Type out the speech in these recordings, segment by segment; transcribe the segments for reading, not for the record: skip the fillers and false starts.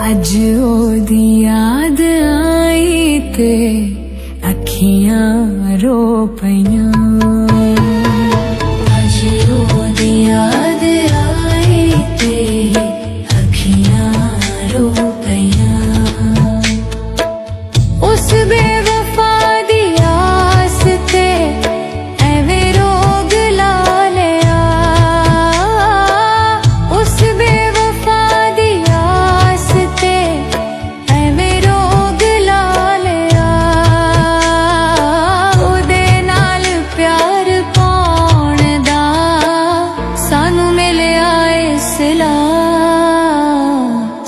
अज ओदी याद आई ते अखियां रो पईयां। अज ओदी याद आई ते अखियां रो पईयां। उस बेवफा दी आस ते एवें रोग ला लिया। उस बेवफा दी आस ते एवें रोग ला लिया। ओदे नाल प्यार पाउण दा सानू मिलिया सिला।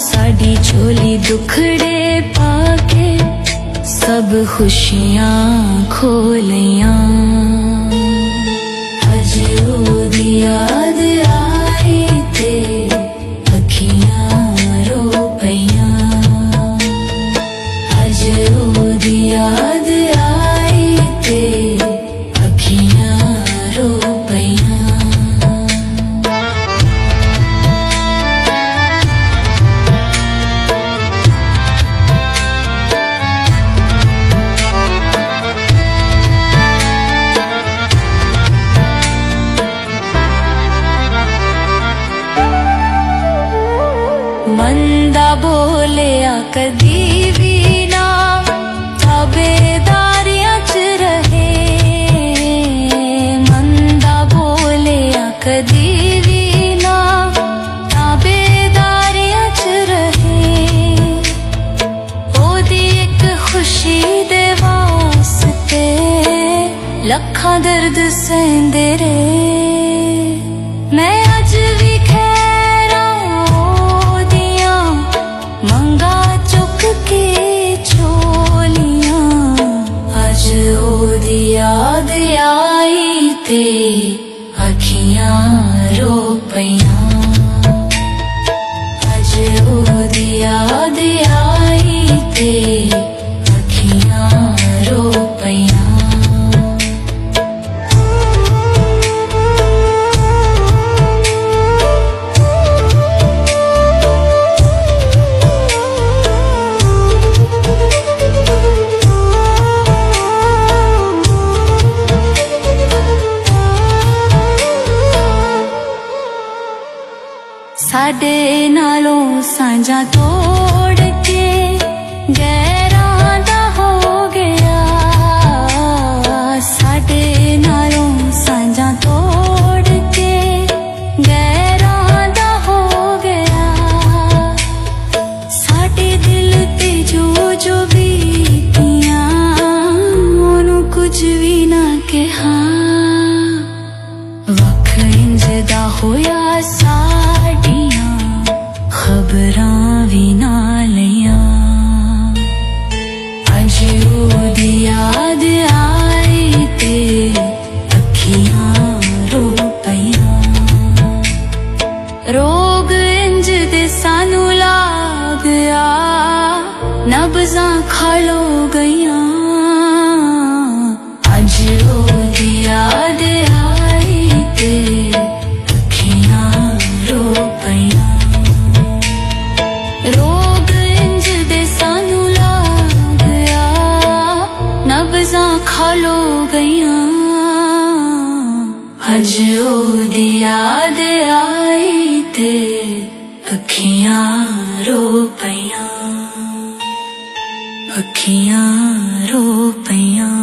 साडी झोली दुखड़े पाके सब खुशियां खो लियां। अज ओदी याद आई ते अखियां रो पईयां। अज ओदी याद आई ते अखियां रो पईयां। मंदा बोलिया कदी भी ना ताबेदारियां च रहे। मंदा बोलिया कदी भी ना ताबेदारियां च रहे। ओदी एक खुशी दे वास्ते लखां दर्द सहंदे रहे। मैं अज भी ओदी याद आई ते अखियां रो पईयां। अज ओदी याद आई ते अखियां रो पईयां। साडे नालों सांझा तोड़ के गैरां दा हो गया। साडे नालों सांझा तोड़ के गैरां दा हो गया। साडे दिल ते जो बीतियां ओनू कुछ भी ना कहा। वख इंज दा होया खबरां भी ना लियां। अज ओदी याद आई ते अखियां रो पईयां। रोग इंज दे सानू लाग गया नब्ज़ां खलो गईयां। अज ओदी याद आई ते अखियां रो पईयां। रोग इंज दे सानू लाग गया नब्ज़ां खलो गईयां। अज ओदी याद आई ते अखियां रो पईयां। अखियां रो पईयां।